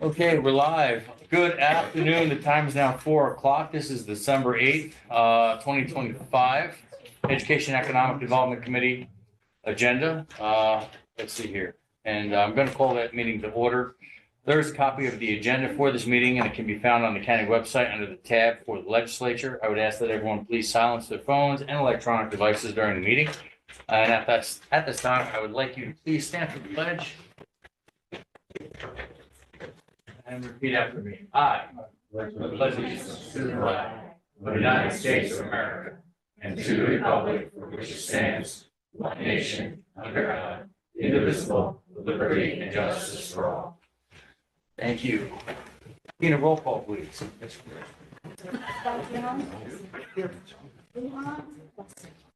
Okay, we're live. Good afternoon. The time is now 4 o'clock. This is December 8th, 2025. Education Economic Development Committee agenda. Let's see here. And I'm going to call that meeting to order. There's a copy of the agenda for this meeting, and it can be found on the county website under the tab for the legislature. I would ask that everyone please silence their phones and electronic devices during the meeting. And at this time, I would like you to please stand for the pledge. And repeat after me. I pledge allegiance to the flag of the United States of America and to the republic for which it stands, one nation, under God, indivisible, with liberty and justice for all. Thank you. Tina, roll call, please.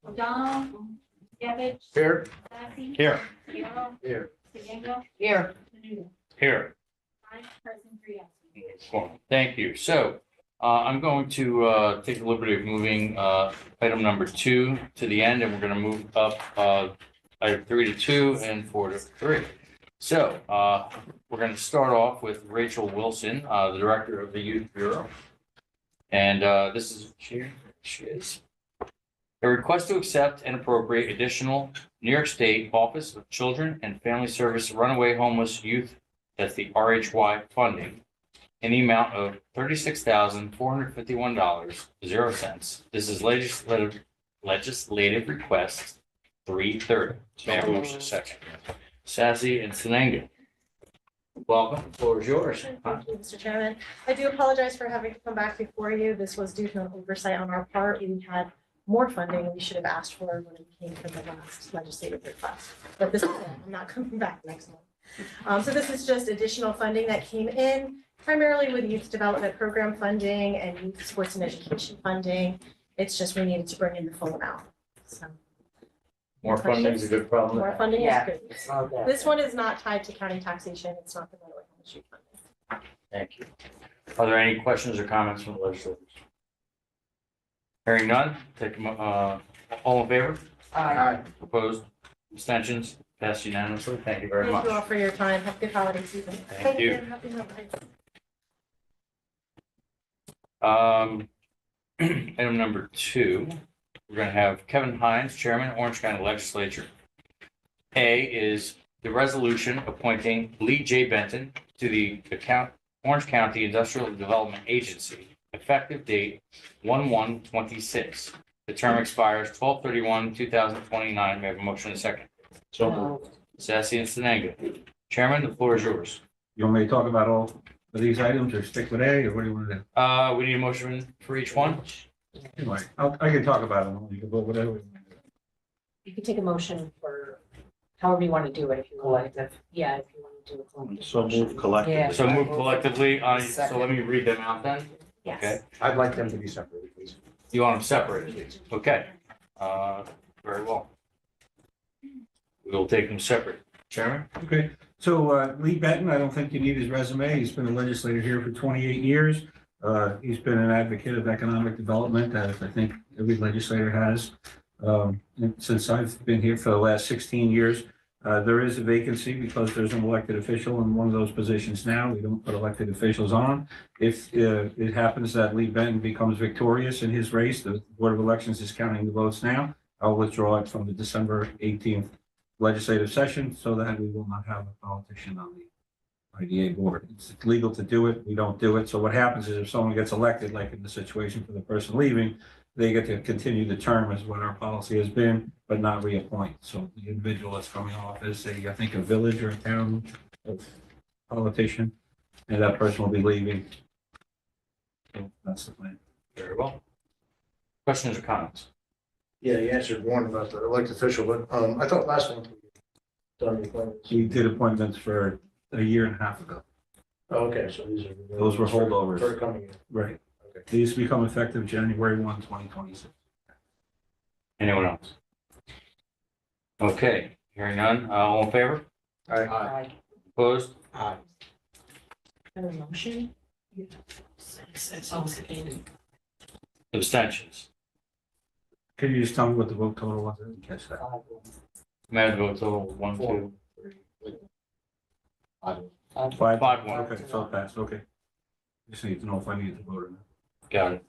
O'Donnell, Gavich. Here. Sassy. Here. Sierra. Here. Sedango. Here. Menuda. Here. President Trias. Thank you. So I'm going to take the liberty of moving item number 2 to the end, and we're going to move up item 3 to 2 and 4 to 3. So we're going to start off with Rachel Wilson, the Director of the Youth Bureau. And this is, she is. A request to accept and appropriate additional New York State Office of Children and Family Service Runaway Homeless Youth, that's the RHY funding, in the amount of $36,451.00. This is legislative request 330. May I have a motion second? Sassy and Sinanga. Welcome. The floor is yours. Thank you, Mr. Chairman. I do apologize for having to come back before you. This was due to an oversight on our part. We had more funding we should have asked for when it came from the last legislative request. But this is it. I'm not coming back next month. So this is just additional funding that came in primarily with youth development program funding and youth sports and education funding. It's just we needed to bring in the full amount. So More funding is a good problem. more funding is Yeah. good. It's all good. This one is not tied to county taxation. It's not the runaway homeless youth funding. Thank you. Are there any questions or comments from the legislators? Hearing none, take all in favor? Aye. Opposed? Abstentions? Passed unanimously. Thank you very Thank much. you all for your time. Have a good holiday season. Thank you. Happy holidays. Item number 2, we're going to have Kevin Hines, Chairman, Orange County Legislature. A is the resolution appointing Lee J. Benton to the Orange County Industrial Development Agency, effective date 1/1/26. The term expires 12/31/2029. May I have a motion and a second? So moved. Sassy and Sinanga. Chairman, the floor is yours. You want me to talk about all of these items or stick with A, or what do you want to do? We need a motion for each one. Anyway, I can talk about them. You can vote whatever. You can take a motion for however you want to do it, if you want. Yeah, if you want to do a collective. So move Yeah. collectively. So move collectively. So let me read them out then. Yes. Okay. I'd like them to be separated, please. You want them separated? Okay. Very well. We'll take them separate. Chairman? Okay, so Lee Benton, I don't think you need his resume. He's been a legislator here for 28 years. He's been an advocate of economic development, as I think every legislator has. And since I've been here for the last 16 years, there is a vacancy because there's an elected official in one of those positions now. We don't put elected officials on. If it happens that Lee Benton becomes victorious in his race, the Board of Elections is counting the votes now. I'll withdraw it from the December 18th legislative session so that we will not have a politician on the IDA board. It's legal to do it. We don't do it. So what happens is if someone gets elected, like in the situation for the person leaving, they get to continue the term as what our policy has been, but not reappoint. So the individual that's coming off is I think a village or a town politician, and that person will be leaving. So that's the plan. Very well. Questions or comments? Yeah, you answered one about the elected official, but I thought last time we done the appointments. We did appointments for a year and a half ago. Oh, okay, so these are. Those were holdovers. For coming in. Right. Okay. These become effective January 1, 2026. Anyone else? Okay, hearing none. All in favor? Aye. Opposed? Aye. And a motion? Abstentions? Can you just tell me what the vote total was? I didn't catch that. May I vote total 1, 2, Five. 5-1. Okay, so it passed, okay. Just need to know if I need to vote or not. Got it.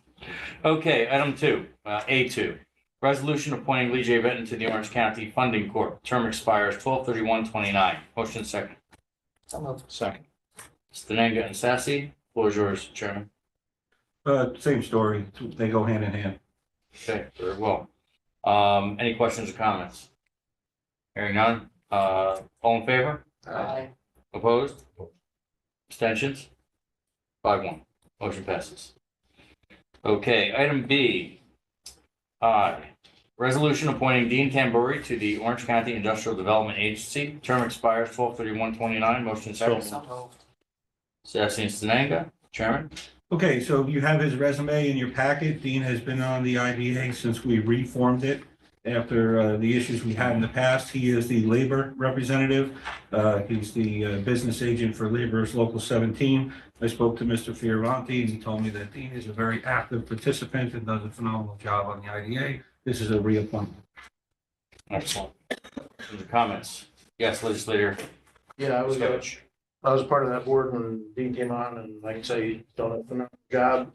Okay, item 2, A2. Resolution appointing Lee J. Benton to the Orange County Funding Corp. Term expires 12/31/29. Motion second. So moved. Second. Stenanga and Sassy, floor is yours, Chairman. Same story, they go hand in hand. Okay, very well. Any questions or comments? Hearing none. All in favor? Aye. Opposed? Abstentions? 5-1. Motion passes. Okay, item B. Resolution appointing Dean Tamburi to the Orange County Industrial Development Agency. Term expires 12/31/29. Motion second. So moved. Sassy and Stenanga, Chairman. Okay, so you have his resume in your packet. Dean has been on the IDA since we reformed it after the issues we had in the past. He is the labor representative. He's the business agent for Laborers Local 17. I spoke to Mr. Fioravanti, and he told me that Dean is a very active participant and does a phenomenal job on the IDA. This is a reappointment. Excellent. Any comments? Yes, legislator. Yeah, Skevich. I was part of that board when Dean came on, and like I say, he's done a phenomenal job.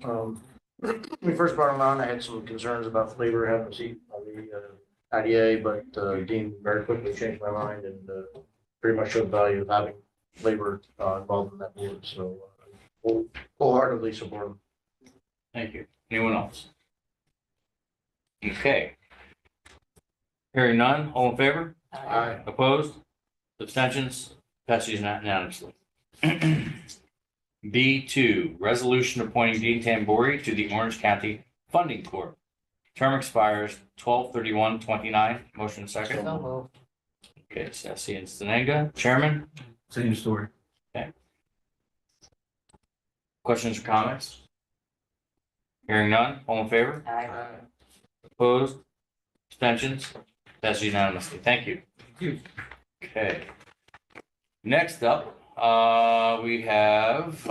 When we first brought him on, I had some concerns about labor having a seat on the IDA, but Dean very quickly changed my mind and pretty much showed the value of having labor involved in that board. So wholeheartedly support him. Thank you. Anyone else? Okay. Hearing none, all in favor? Aye. Opposed? Abstentions? Passes unanimously. B2, resolution appointing Dean Tamburi to the Orange County Funding Corp. Term expires 12/31/29. Motion second. So moved. Okay, Sassy and Stenanga, Chairman. Same story. Questions or comments? Hearing none, all in favor? Aye. Opposed? Abstentions? Passes unanimously. Thank you. Thank you. Okay. Next up, we have,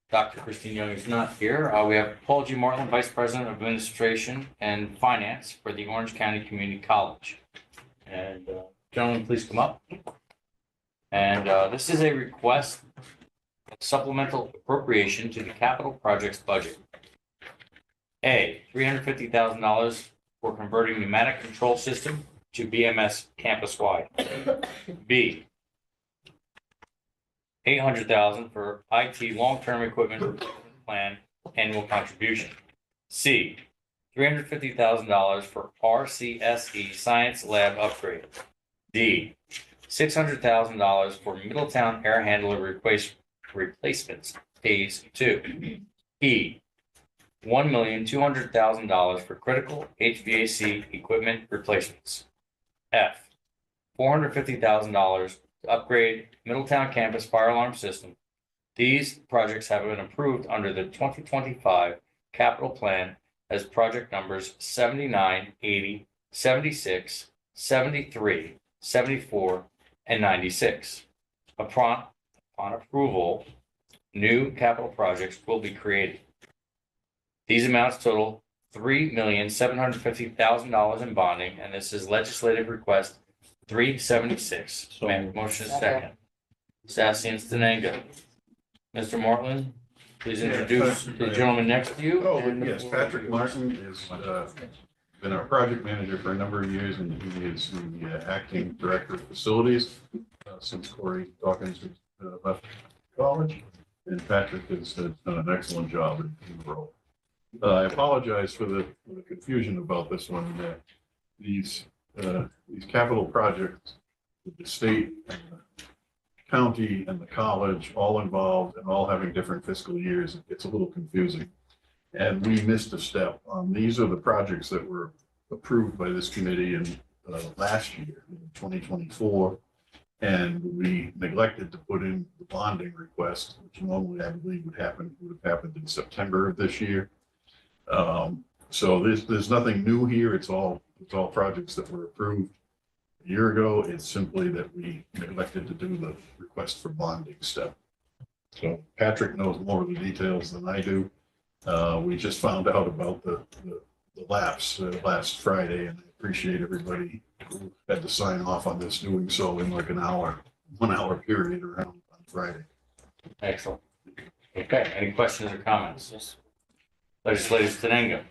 Dr. Christine Young is not here. We have Paul G. Martin, Vice President of Administration and Finance for the Orange County Community College. And, gentlemen, please come up. And, this is a request of supplemental appropriation to the capital projects budget. A, $350,000 for converting pneumatic control system to BMS campus-wide. B, $800,000 for IT long-term equipment plan annual contribution. C, $350,000 for RCSE science lab upgrade. D, $600,000 for Middletown air handler replacements, phase 2. E, $1,200,000 for critical HVAC equipment replacements. F, $450,000 to upgrade Middletown campus fire alarm system. These projects have been approved under the 2025 capital plan as project numbers 79, 80, 76, 73, 74, and 96. Upon approval, new capital projects will be created. These amounts total $3,750,000 in bonding, and this is legislative request 376. So Motion is second. Sassy and Stenanga. Mr. Martland, please introduce the gentleman next to you. Oh, and the yes, floor is Patrick yours. Martin is, been our project manager for a number of years, and he is the acting director of facilities since Corey Dawkins left college. And Patrick has done an excellent job in the role. I apologize for the confusion about this one. These capital projects, with the state, and the county, and the college all involved and all having different fiscal years, it gets a little confusing. And we missed a step. These are the projects that were approved by this committee in last year, in 2024. And we neglected to put in the bonding request, which normally I believe would have happened in September of this year. So there's nothing new here. It's all projects that were approved a year ago. It's simply that we neglected to do the request for bonding step. So Patrick knows more of the details than I do. We just found out about the lapse last Friday, and I appreciate everybody who had to sign off on this doing so in like 1 hour period around Friday. Excellent. Okay, any questions or comments? Legislator Tenenga.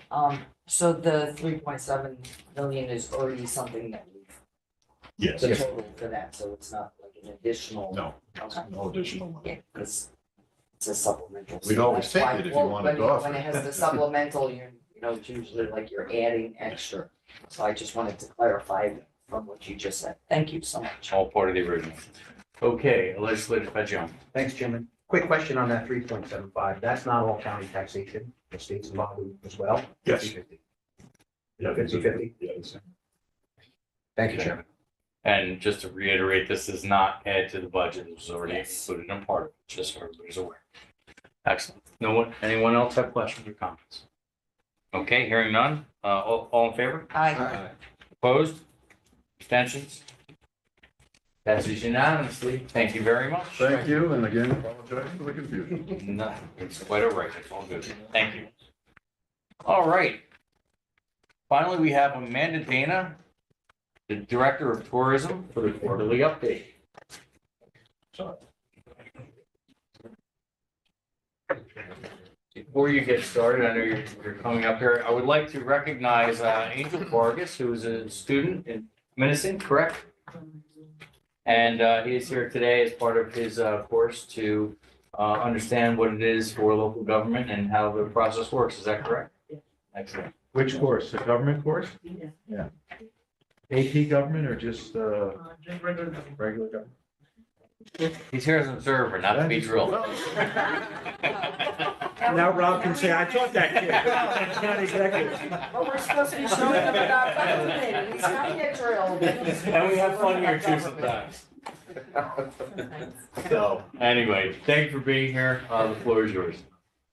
So the 3.7 million is already something that we've, Yes. the total for that, so it's not like an additional. No, Okay. no additional money. Yeah, because it's a supplemental. We'd so always that's take why- it if you well, wanted to when- offer When it it. has the supplemental, you know, it's usually like you're adding extra. So I just wanted to clarify from what you just said. Thank you so much. All part of the original. Okay, Legislator Fagion. Thanks, Chairman. Quick question on that 3.75. That's not all county taxation. The state's involved as well? Yes. 50/50. Yeah, 50/50? Yes. Thank you, Chairman. And just to reiterate, this does not add to the budget. It was already included in part of it, just so everybody's aware. Excellent. No one, anyone else have questions or comments? Okay, hearing none. All in favor? Aye. Opposed? Abstentions? Passes unanimously. Thank you very much. Thank you, and again, apologize for the confusion. No, it's quite all right. It's all good. Thank you. All right. Finally, we have Amanda Dana, the Director of Tourism, for the quarterly update. Sorry. Before you get started, I know you're coming up here. I would like to recognize Angel Vargas, who is a student in medicine, correct? And he is here today as part of his course to understand what it is for local government and how the process works. Is that correct? Excellent. Which course? The government course? Yeah. AP government or just, regular government? He's here as an observer, not to be drilled. Now Rob can say, I taught that kid. That's not executive. But we're supposed to be showing up at our budget meeting. He's not get drilled. And we have fun here too sometimes. So, anyway, thank you for being here. The floor is yours.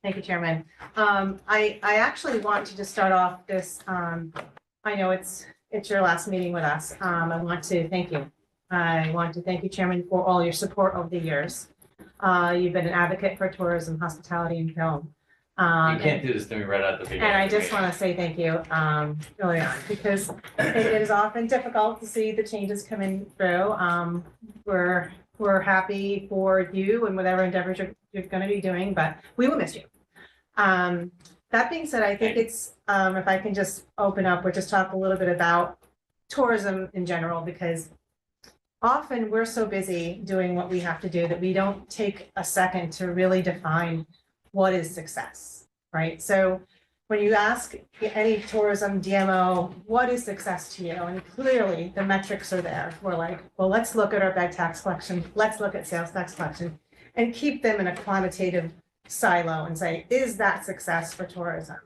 Thank you, Chairman. I actually want to just start off this, I know it's your last meeting with us. I want to thank you. I want to thank you, Chairman, for all your support over the years. You've been an advocate for tourism, hospitality, and film. You can't do this to me right out the beginning. And I just want to say thank you, early on, because it is often difficult to see the changes coming through. We're happy for you and whatever endeavors you're going to be doing, but we will miss you. That being said, I think it's, if I can just open up or just talk a little bit about tourism in general, because often we're so busy doing what we have to do that we don't take a second to really define what is success, right? So when you ask any tourism DMO, what is success to you? And clearly the metrics are there. We're like, well, let's look at our bag tax collection. Let's look at sales tax collection and keep them in a quantitative silo and say, is that success for tourism?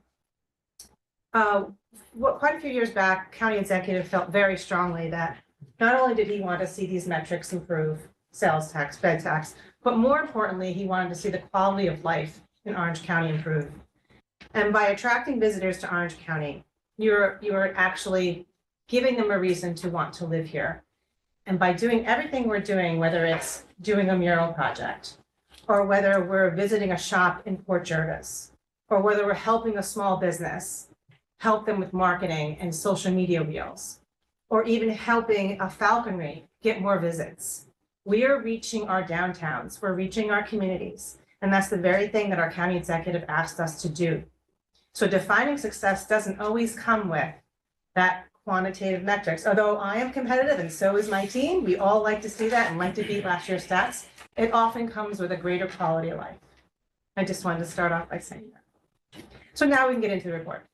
Quite a few years back, county executive felt very strongly that not only did he want to see these metrics improve, sales tax, bed tax, but more importantly, he wanted to see the quality of life in Orange County improve. And by attracting visitors to Orange County, you're actually giving them a reason to want to live here. And by doing everything we're doing, whether it's doing a mural project, or whether we're visiting a shop in Port Jervis, or whether we're helping a small business, help them with marketing and social media reels, or even helping a falconry get more visits. We are reaching our downtowns, we're reaching our communities, and that's the very thing that our county executive asked us to do. So defining success doesn't always come with that quantitative metrics, although I am competitive and so is my team. We all like to see that and like to beat last year's stats. It often comes with a greater quality of life. I just wanted to start off by saying that. So now we can get into the report.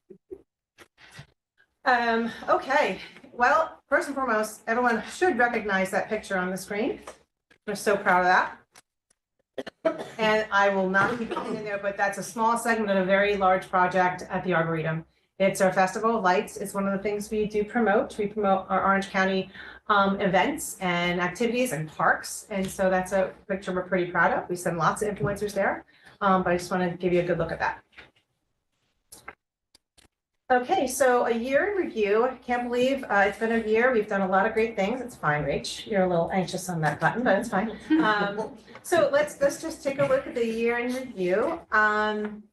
Okay, well, first and foremost, everyone should recognize that picture on the screen. We're so proud of that. And I will not keep it in there, but that's a small segment of a very large project at the Arboretum. It's our Festival of Lights. It's one of the things we do promote. We promote our Orange County events and activities and parks. And so that's a picture we're pretty proud of. We send lots of influencers there, but I just want to give you a good look at that. Okay, so a year in review. I can't believe it's been a year. We've done a lot of great things. It's fine, Rach. You're a little anxious on that button, but it's fine. So let's just take a look at the year in review.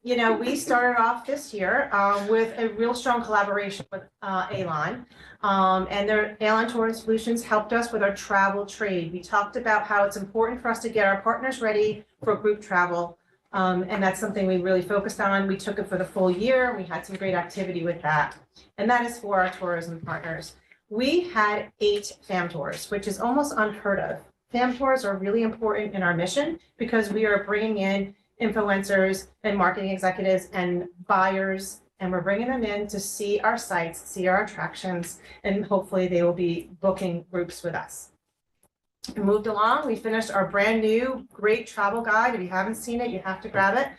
We started off this year with a real strong collaboration with Alon. And their Alon Tourism Solutions helped us with our travel trade. We talked about how it's important for us to get our partners ready for group travel. And that's something we really focused on. We took it for the full year. We had some great activity with that. And that is for our tourism partners. We had 8 FAM tours, which is almost unheard of. FAM tours are really important in our mission because we are bringing in influencers and marketing executives and buyers, and we're bringing them in to see our sites, see our attractions, and hopefully they will be booking groups with us. We moved along. We finished our brand new great travel guide. If you haven't seen it, you have to grab it.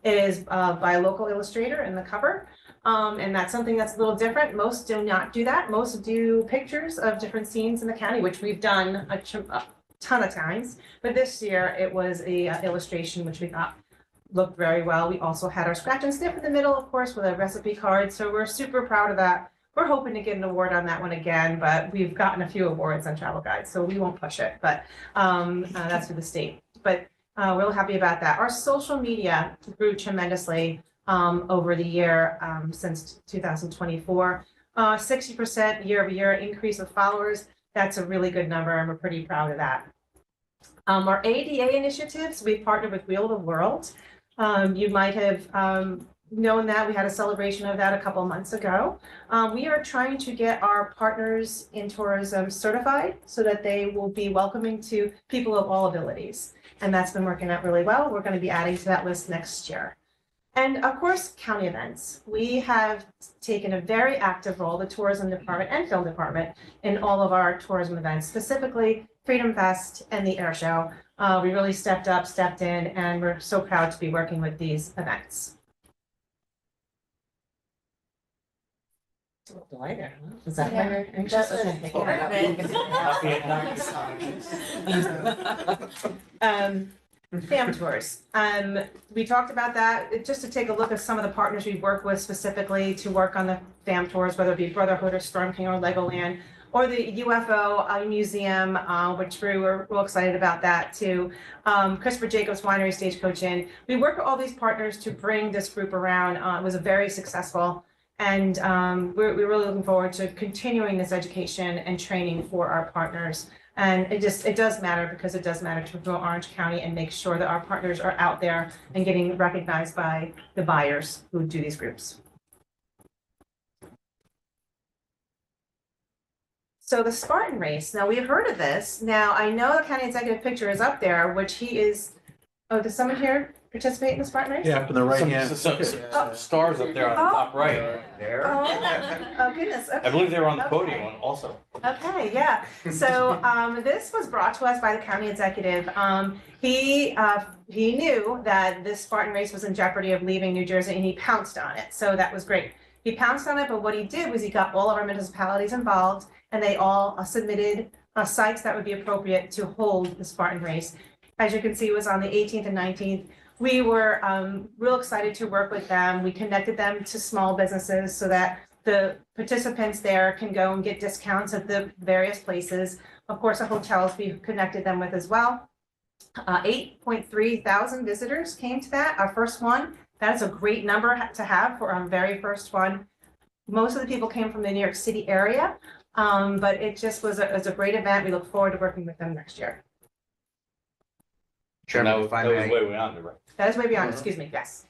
It is by a local illustrator in the cover. And that's something that's a little different. Most do not do that. Most do pictures of different scenes in the county, which we've done a ton of times. But this year it was a illustration, which we thought looked very well. We also had our scratch and sniff in the middle, of course, with a recipe card. So we're super proud of that. We're hoping to get an award on that one again, but we've gotten a few awards on travel guides, so we won't push it, but that's for the state. But we're real happy about that. Our social media grew tremendously over the year since 2024. 60% year-over-year increase of followers. That's a really good number, and we're pretty proud of that. Our ADA initiatives, we've partnered with Wheel of the World. You might have known that we had a celebration of that a couple months ago. We are trying to get our partners in tourism certified so that they will be welcoming to people of all abilities. And that's been working out really well. We're going to be adding to that list next year. And of course, county events. We have taken a very active role, the tourism department and film department, in all of our tourism events, specifically Freedom Fest and the Air Show. We really stepped up, stepped in, and we're so proud to be working with these events. Is that why you're anxious? FAM tours. We talked about that, just to take a look at some of the partners we've worked with specifically to work on the FAM tours, whether it be Brotherhood or Storm King or Legoland, or the UFO Museum, which we were real excited about that too. Christopher Jacobs Winery, Stagecoach Inn. We worked with all these partners to bring this group around. It was very successful. And we're really looking forward to continuing this education and training for our partners. And it does matter because it does matter to grow Orange County and make sure that our partners are out there and getting recognized by the buyers who do these groups. So the Spartan race, now we've heard of this. Now I know the county executive picture is up there, which he is, oh, does someone here participate in the Spartan race? Yeah, up in the right hand. Some stars up there on the top right. Oh goodness, okay. I believe they were on the Okay. podium also. Okay, yeah. So this was brought to us by the county executive. He knew that this Spartan race was in jeopardy of leaving New Jersey, and he pounced on it. So that was great. He pounced on it, but what he did was he got all of our municipalities involved, and they all submitted sites that would be appropriate to hold the Spartan race. As you can see, it was on the 18th and 19th. We were real excited to work with them. We connected them to small businesses so that the participants there can go and get discounts at the various places. Of course, the hotels we connected them with as well. 8.3 thousand visitors came to that, our first one. That is a great number to have for our very first one. Most of the people came from the New York City area, but it just was a great event. We look forward to working with them next year. Chairman, if I That was may, way beyond the right. That is way beyond, excuse me, yes.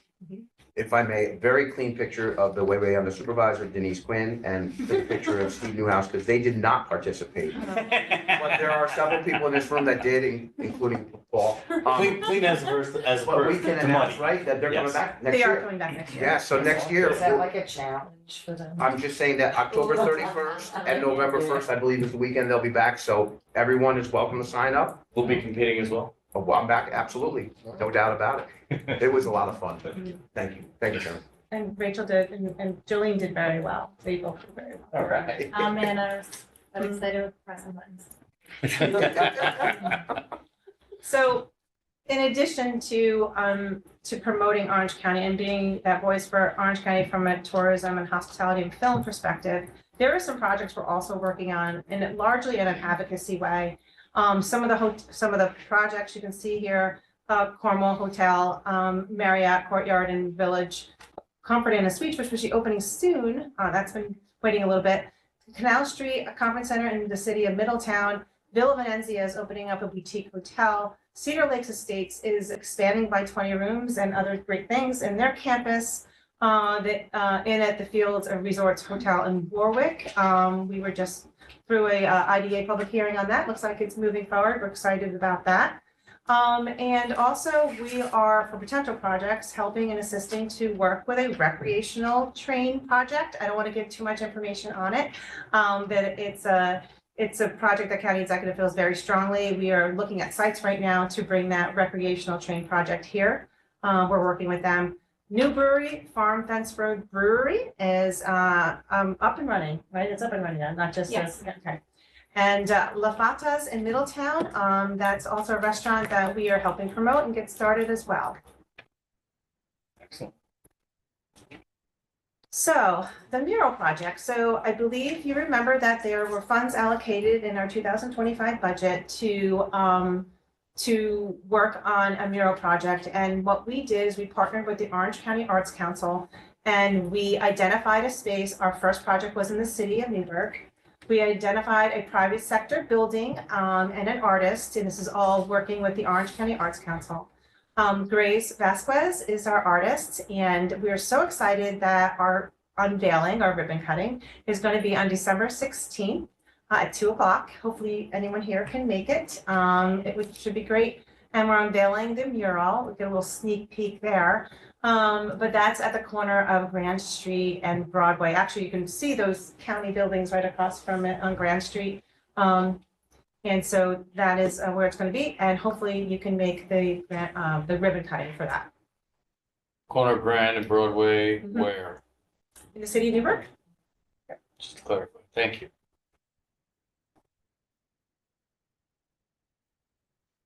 if I may, very clean picture of the way under Supervisor Denise Quinn and the picture of Steve Newhouse, because they did not participate. But there are several people in this room that did, including Paul. Clean as a But we can to announce, money. right, that they're coming Yes. back next They are year. coming back next year. Yeah, so next year, Is that like a challenge for them? I'm just saying that October 31st and November 1st, I believe is the weekend they'll be back, so everyone is welcome to sign up. We'll be competing as well. Oh, well, I'm back, absolutely, no doubt about it. It was a lot of fun. Thank you, Chairman. And Rachel did, and Jolene did very well. They both did very well. All right. Man, I'm excited with the press and buttons. So, in in addition to promoting Orange County and being that voice for Orange County from a tourism and hospitality and film perspective, there are some projects we're also working on, and largely in an advocacy way. Some of the projects you can see here, Cornwall Hotel, Marriott Courtyard and Village, Comfort Inn and Suites, which will be opening soon. That's been waiting a little bit. Canal Street, a conference center in the city of Middletown. Villa Venezia is opening up a boutique hotel. Cedar Lakes Estates is expanding by 20 rooms and other great things. And their campus, in at the Fields Resorts Hotel in Warwick. We were just through a IDA public hearing on that. Looks like it's moving forward. We're excited about that. And also we are, for potential projects, helping and assisting to work with a recreational train project. I don't want to give too much information on it, but it's a project that County Executive feels very strongly. We are looking at sites right now to bring that recreational train project here. We're working with them. New brewery, Farm Fence Road Brewery is up and running, right? It's up and running now, not just. Yes. Okay. And La Fata's in Middletown, that's also a restaurant that we are helping promote and get started as well. Excellent. So the mural project. So I believe you remember that there were funds allocated in our 2025 budget to work on a mural project. And what we did is we partnered with the Orange County Arts Council and we identified a space. Our first project was in the city of Newburgh. We identified a private sector building and an artist, and this is all working with the Orange County Arts Council. Grace Vasquez is our artist, and we are so excited that our unveiling, our ribbon cutting, is going to be on December 16th at 2 o'clock. Hopefully anyone here can make it. Should be great. And we're unveiling the mural. We get a little sneak peek there. But that's at the corner of Grand Street and Broadway. Actually, you can see those county buildings right across from it on Grand Street. And so that is where it's going to be. And hopefully you can make the ribbon cutting for that. Corner of Grand and Broadway, Mhm. where? In the city of Newburgh? Just to clarify. Thank you.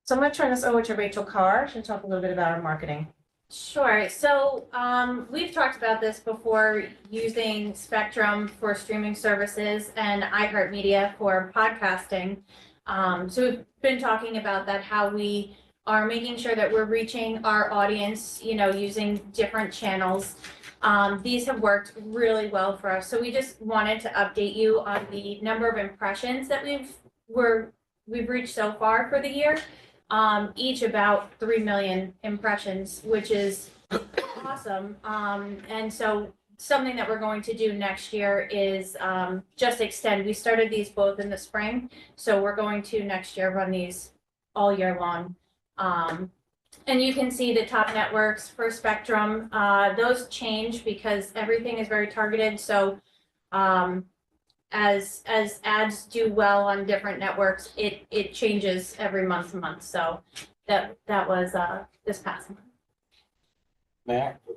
So I'm going to turn this over to Rachel Carr. She'll talk a little bit about our marketing. Sure. So we've talked about this before, using Spectrum for streaming services and iHeartMedia for podcasting. So we've been talking about that, how we are making sure that we're reaching our audience, using different channels. These have worked really well for us. So we just wanted to update you on the number of impressions that we've reached so far for the year. Each about 3 million impressions, which is awesome. And so something that we're going to do next year is just extend. We started these both in the spring, so we're going to next year run these all year long. And you can see the top networks for Spectrum. Those change because everything is very targeted. So as ads do well on different networks, it changes every month to month. So that was this past month.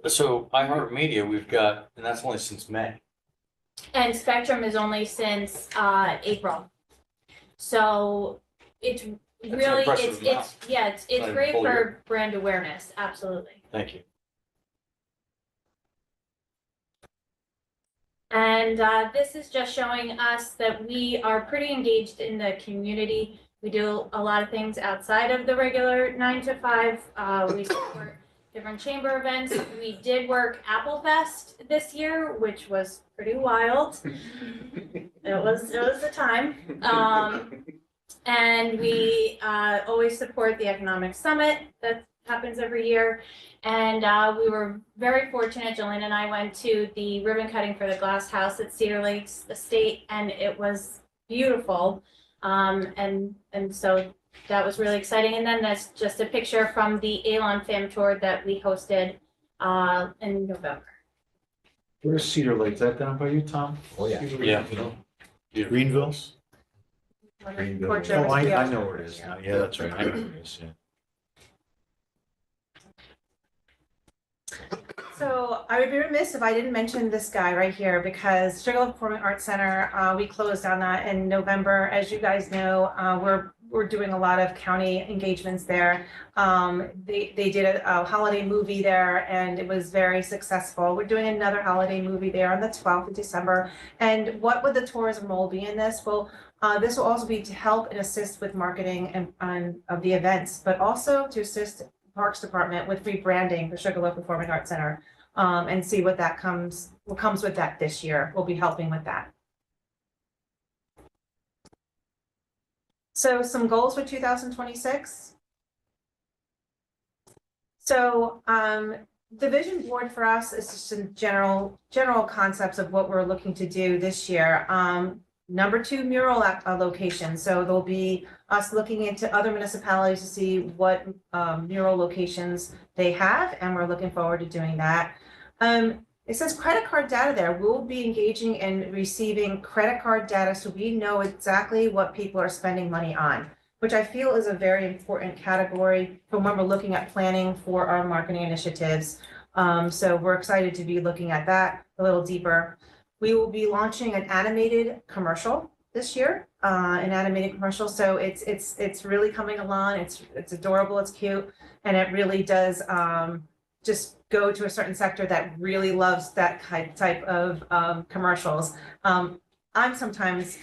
So iHeartMedia, we've got, and that's only since May. And Spectrum is only since April. So it's That's an really, impressive amount. it's Not great even full for year. brand awareness, absolutely. Thank you. And this is just showing us that we are pretty engaged in the community. We do a lot of things outside of the regular 9 to 5. We support different chamber events. We did work Apple Fest this year, which was pretty wild. It was a time. And we always support the Economic Summit that happens every year. And we were very fortunate. Jolene and I went to the ribbon cutting for the glass house at Cedar Lakes Estate, and it was beautiful. And so that was really exciting. And then that's just a picture from the Alon Fam Tour that we hosted in November. Where's Cedar Lake? Is that down by you, Tom? Oh, yeah. Yeah. Greenville? Greenville. Oh, I know where it is now. Yeah, that's right. I know where it is, yeah. So I would be remiss if I didn't mention this guy right here, because Sugarloaf Performing Arts Center, we closed on that in November. As you guys know, we're doing a lot of county engagements there. They did a holiday movie there and it was very successful. We're doing another holiday movie there on the 12th of December. And what would the tourism role be in this? Well, this will also be to help and assist with marketing and of the events, but also to assist Parks Department with rebranding the Sugarloaf Performing Arts Center, and see what comes with that this year. We'll be helping with that. So some goals for 2026. So the vision board for us is just some general concepts of what we're looking to do this year. Number 2, mural location. So there'll be us looking into other municipalities to see what mural locations they have, and we're looking forward to doing that. It says credit card data there. We'll be engaging in receiving credit card data so we know exactly what people are spending money on, which I feel is a very important category for when we're looking at planning for our marketing initiatives. So we're excited to be looking at that a little deeper. We will be launching an animated commercial this year, an animated commercial. So it's really coming along. It's adorable, it's cute, and it really does just go to a certain sector that really loves that type of commercials. I'm sometimes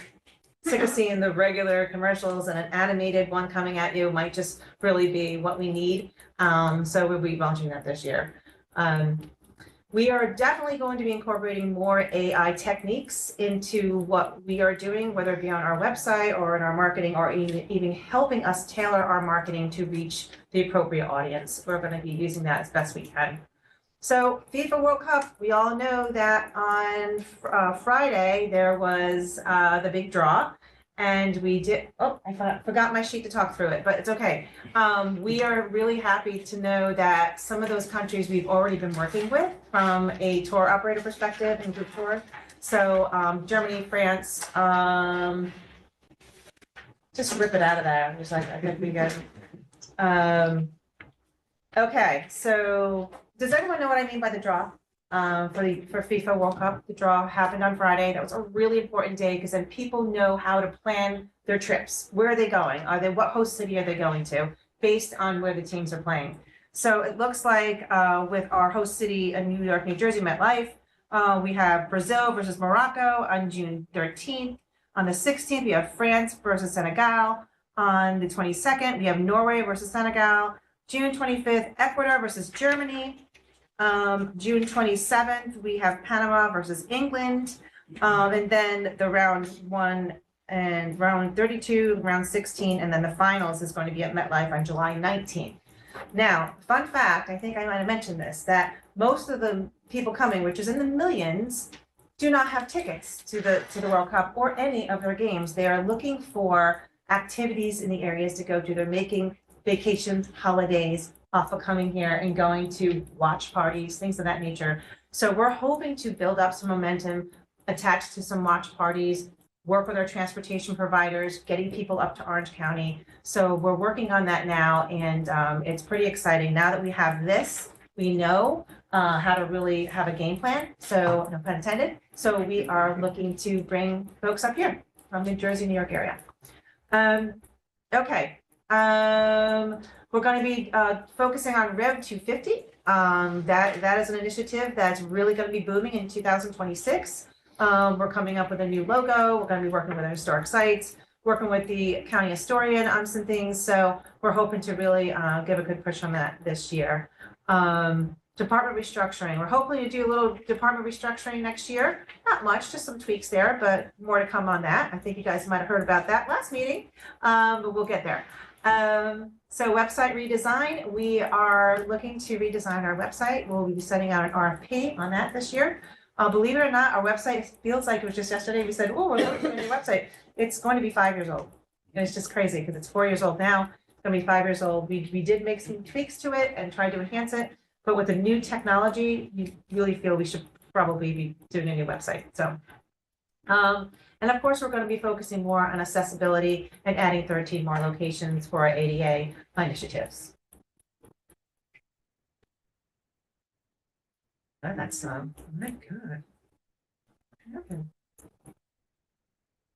sick of seeing the regular commercials, and an animated one coming at you might just really be what we need. So we'll be launching that this year. We are definitely going to be incorporating more AI techniques into what we are doing, whether it be on our website or in our marketing, or even helping us tailor our marketing to reach the appropriate audience. We're going to be using that as best we can. So FIFA World Cup, we all know that on Friday there was the big draw, and we did, oh, I forgot my sheet to talk through it, but it's okay. We are really happy to know that some of those countries we've already been working with from a tour operator perspective and group tour. So Germany, France, just rip it out of there. I'm just like, I think we got. Okay, so does anyone know what I mean by the draw? For FIFA World Cup, the draw happened on Friday. That was a really important day because then people know how to plan their trips. Where are they going? What host city are they going to, based on where the teams are playing? So it looks like with our host city in New York, New Jersey, MetLife, we have Brazil versus Morocco on June 13th. On the 16th, we have France versus Senegal. On the 22nd, we have Norway versus Senegal. June 25th, Ecuador versus Germany. June 27th, we have Panama versus England. And then the round 1 and round 32, round 16, and then the finals is going to be at MetLife on July 19th. Now, fun fact, I think I might have mentioned this, that most of the people coming, which is in the millions, do not have tickets to the World Cup or any of their games. They are looking for activities in the areas to go to. They're making vacations, holidays off of coming here and going to watch parties, things of that nature. So we're hoping to build up some momentum attached to some watch parties, work with our transportation providers, getting people up to Orange County. So we're working on that now, and it's pretty exciting. Now that we have this, we know how to really have a game plan, so no pun intended. So we are looking to bring folks up here from New Jersey, New York area. Okay. We're going to be focusing on Rev 250. That is an initiative that's really going to be booming in 2026. We're coming up with a new logo. We're going to be working with our historic sites, working with the county historian on some things. So we're hoping to really give a good push on that this year. Department restructuring. We're hoping to do a little department restructuring next year. Not much, just some tweaks there, but more to come on that. I think you guys might have heard about that last meeting, but we'll get there. So website redesign, we are looking to redesign our website. We'll be sending out an RFP on that this year. Believe it or not, our website feels like it was just yesterday. We said, oh, we're looking at a new website. It's going to be 5 years old. And it's just crazy because it's 4 years old now. It's going to be 5 years old. We did make some tweaks to it and tried to enhance it. But with the new technology, you really feel we should probably be doing a new website. So, and of course, we're going to be focusing more on accessibility and adding 13 more locations for our ADA initiatives. And that's, oh my God. What happened?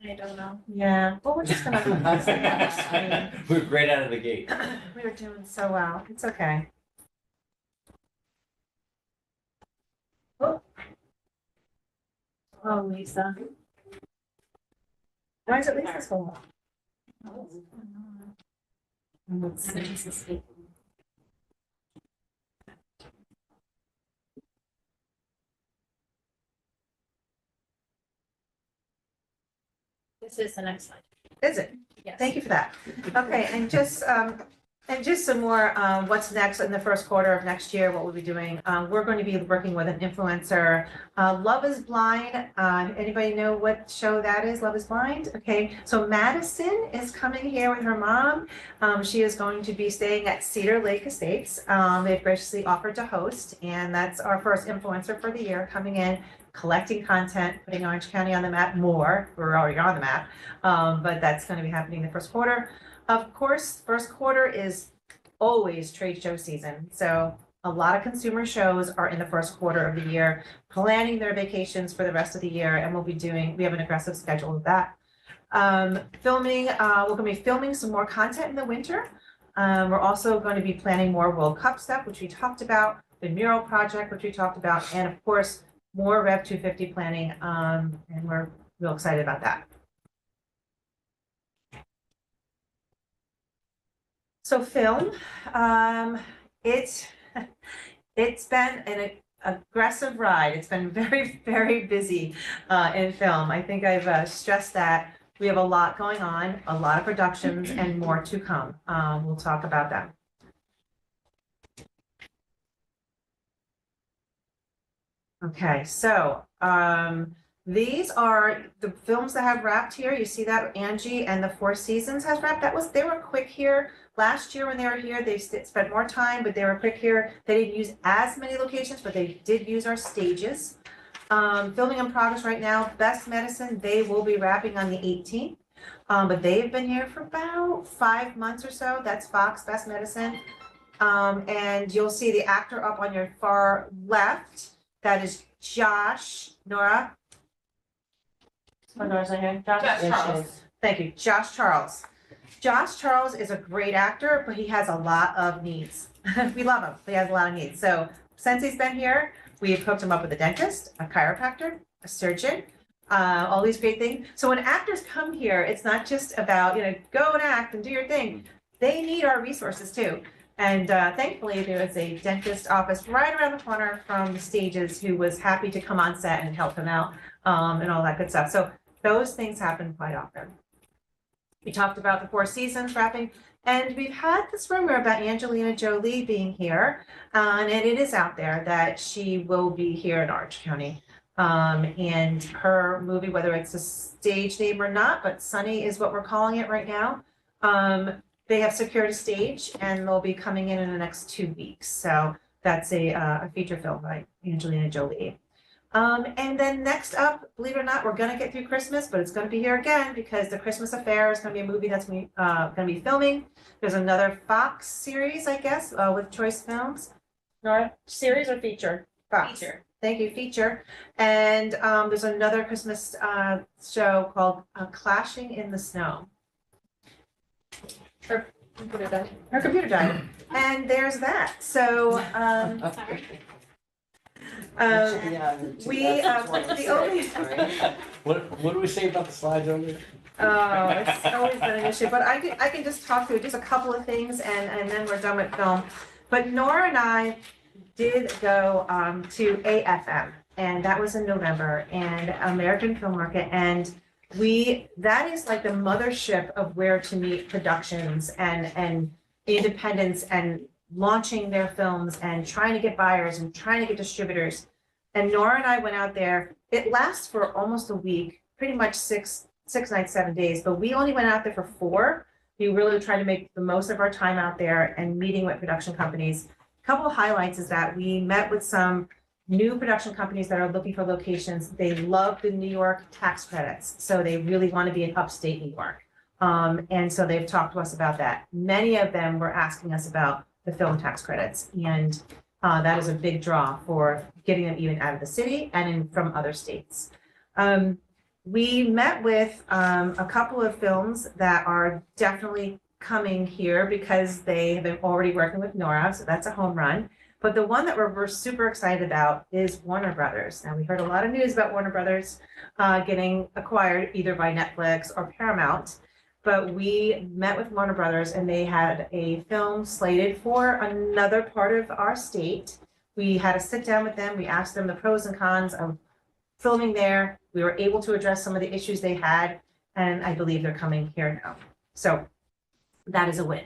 I don't know. Yeah, well, we're just gonna. We're great out of the gate. We were doing so well. It's okay. Oh, Lisa. Why is it Lisa's fault? This is the next slide. Is it? Yes. Thank you for that. Okay, and just some more, what's next in the first quarter of next year, what we'll be doing. We're going to be working with an influencer. Love is Blind. Anybody know what show that is? Love is Blind? Okay, so Madison is coming here with her mom. She is going to be staying at Cedar Lake Estates. They've graciously offered to host, and that's our first influencer for the year coming in, collecting content, putting Orange County on the map more. We're already on the map, but that's going to be happening in the first quarter. Of course, first quarter is always trade show season. So a lot of consumer shows are in the first quarter of the year, planning their vacations for the rest of the year, and we have an aggressive schedule of that. Filming, we're going to be filming some more content in the winter. We're also going to be planning more World Cup stuff, which we talked about, the mural project, which we talked about, and of course, more Rev 250 planning, and we're real excited about that. So film, it's been an aggressive ride. It's been very, very busy in film. I think I've stressed that we have a lot going on, a lot of productions, and more to come. We'll talk about that. Okay, so these are the films that have wrapped here. You see that Angie and the Four Seasons has wrapped. They were quick here. Last year when they were here, they spent more time, but they were quick here. They didn't use as many locations, but they did use our stages. Filming in progress right now, Best Medicine, they will be wrapping on the 18th. But they've been here for about 5 months or so. That's Fox Best Medicine. And you'll see the actor up on your far left. That is Josh, Nora. Nora's in here. Josh Charles. Thank you, Josh Charles. Josh Charles is a great actor, but he has a lot of needs. We love him, but he has a lot of needs. So since he's been here, we've hooked him up with a dentist, a chiropractor, a surgeon, all these great things. So when actors come here, it's not just about, go and act and do your thing. They need our resources too. And thankfully, there was a dentist office right around the corner from the stages who was happy to come on set and help him out and all that good stuff. So those things happen quite often. We talked about the Four Seasons wrapping, and we've had this rumor about Angelina Jolie being here, and it is out there that she will be here in Orange County. And her movie, whether it's a stage name or not, but Sunny is what we're calling it right now. They have secured a stage, and they'll be coming in the next 2 weeks. So that's a feature film by Angelina Jolie. And then next up, believe it or not, we're gonna get through Christmas, but it's gonna be here again because The Christmas Affair is gonna be a movie that's gonna be filming. There's another Fox series, I guess, with Choice Films. Nora, series or feature? Fox. Feature. Thank you, feature. And there's another Christmas show called Clashing in the Snow. Her computer died. And there's that. So the only. What do we say about the slides earlier? Oh, it's always been an issue, but I can just talk through just a couple of things and then we're done with film. But Nora and I did go to AFM, and that was in November, and American Film Market, and that is like the mothership of where to meet productions and independents and launching their films and trying to get buyers and trying to get distributors. And Nora and I went out there. It lasts for almost a week, pretty much six nights, 7 days, but we only went out there for 4. We really tried to make the most of our time out there and meeting with production companies. A couple of highlights is that we met with some new production companies that are looking for locations. They love the New York tax credits, so they really want to be in upstate New York. And so they've talked to us about that. Many of them were asking us about the film tax credits, and that is a big draw for getting them even out of the city and from other states. we met with a couple of films that are definitely coming here because they have been already working with Nora, so that's a home run. But the one that we're super excited about is Warner Brothers. Now, we heard a lot of news about Warner Brothers getting acquired either by Netflix or Paramount. But we met with Warner Brothers and they had a film slated for another part of our state. We had a sit down with them. We asked them the pros and cons of filming there. We were able to address some of the issues they had, and I believe they're coming here now. So that is a win.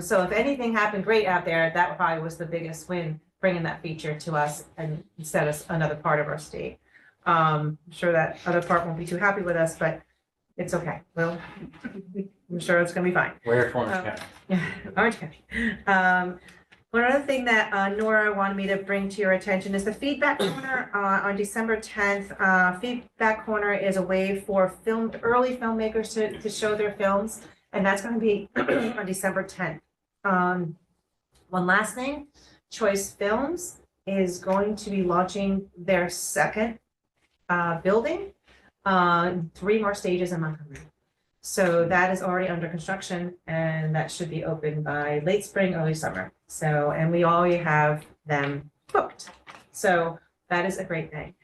So if anything happened great out there, that probably was the biggest win, bringing that feature to us and instead of another part of our state. I'm sure that other part won't be too happy with us, but it's okay. Well, I'm sure it's gonna be fine. Where at Orange County? Yeah, Orange County. One other thing that Nora wanted me to bring to your attention is the Feedback Corner on December 10th. Feedback Corner is a way for early filmmakers to show their films, and that's going to be on December 10th. One last thing, Choice Films is going to be launching their second building, 3 more stages in Montgomery. So that is already under construction and that should be open by late spring, early summer. So, and we already have them booked. So that is a great thing.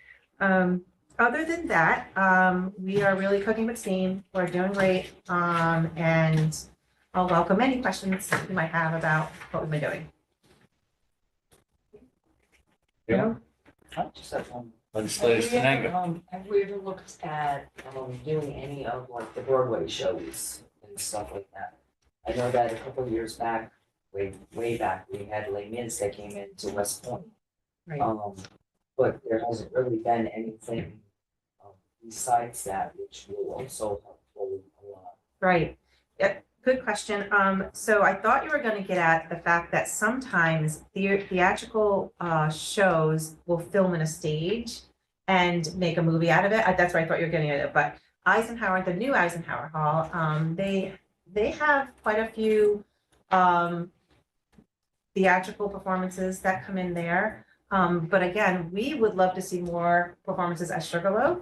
Other than that, we are really cooking with steam. We're doing great. And I'll welcome any questions you might have about what we've been doing. Yeah. I just have one. Legislator Stenenga. Have we ever looked at, doing any of like the Broadway shows and stuff like that? I know that a couple of years back, way back, we had Les Mis that came into West Point. Right. But there hasn't really been anything besides that, which will also help forward a lot. Right. Yep. Good question. So I thought you were going to get at the fact that sometimes theatrical shows will film in a stage and make a movie out of it. That's what I thought you were getting at it. But Eisenhower, the new Eisenhower Hall, they have quite a few theatrical performances that come in there. But again, we would love to see more performances at Sugarloaf.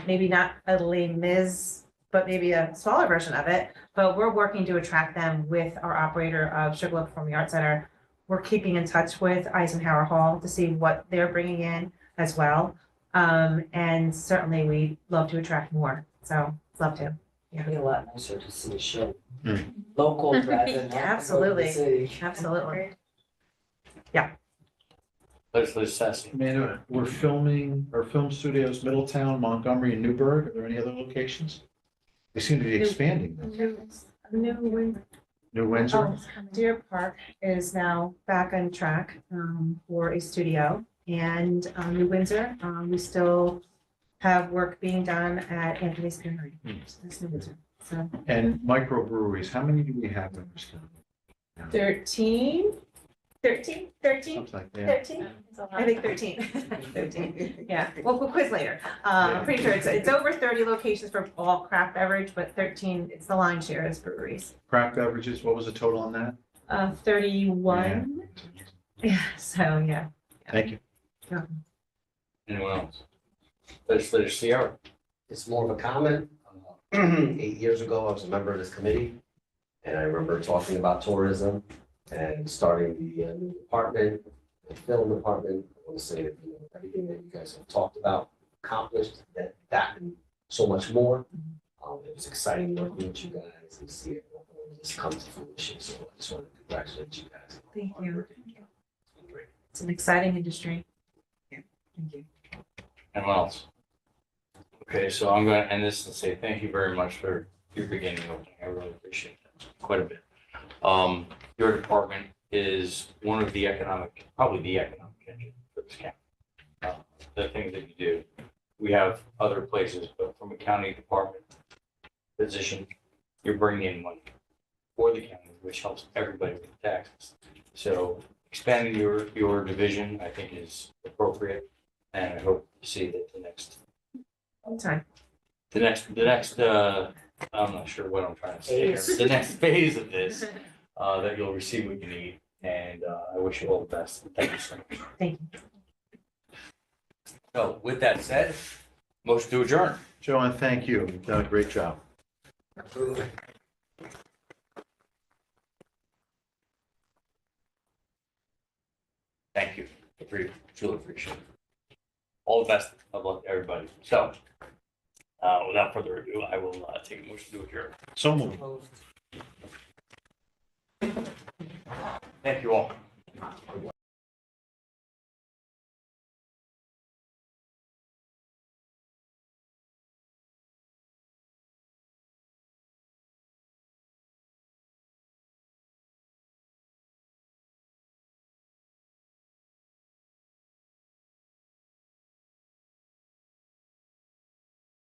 Maybe not a Les Mis, but maybe a smaller version of it. But we're working to attract them with our operator of Sugarloaf Performing Arts Center. We're keeping in touch with Eisenhower Hall to see what they're bringing in as well. And certainly we'd love to attract more. So love to. It'd be a lot nicer to see a show Mm. local rather than. Absolutely. the city. Absolutely. Legislator Sassy. Amanda, we're filming, our film studios, Middletown, Montgomery, and Newburgh. Are there any other locations? They seem to be expanding. New Windsor? Deer Park is now back on track for a studio, and New Windsor, we still have work being done at Anthony's Cannery. That's New Windsor. So And microbreweries, how many do we have in this county? 13. Something like that. 13? I think 13. 13. Yeah, well, we'll quiz later. I'm pretty sure it's over 30 locations for all craft beverage, but 13, it's the lion's share is breweries. Craft beverages, what was the total on that? 31. Yeah, so yeah. Thank you. Anyone else? Legislator Sierra. It's more of a comment. 8 years ago, I was a member of this committee, and I remember talking about tourism and starting the new department, the film department. I want to say that, everything that you guys have talked about, accomplished, that and so much more. It was exciting working with you guys and see it just come to fruition. So I just want to congratulate you guys. Thank you. It's been great. It's an exciting industry. Yeah, thank you. Anyone else? Okay, so I'm going to end this and say thank you very much for your beginning opening. I really appreciate that quite a bit. Your department is one of the probably the economic engine for this county. The things that you do, we have other places, but from a county department position, you're bringing in money for the county, which helps everybody with taxes. So expanding your division, I think, is appropriate, and I hope to see that the next, I'm not sure what I'm trying to say here. The next phase of this, that you'll receive what you need, and I wish you all the best. Thank you so much. Thank you. So with that said, Motion to adjourn. Joanne, thank you. You've done a great job. Absolutely. Thank you. Truly appreciate it. All the best of luck to everybody. So, without further ado, I will take a motion to adjourn. So moved. Opposed? Thank you all.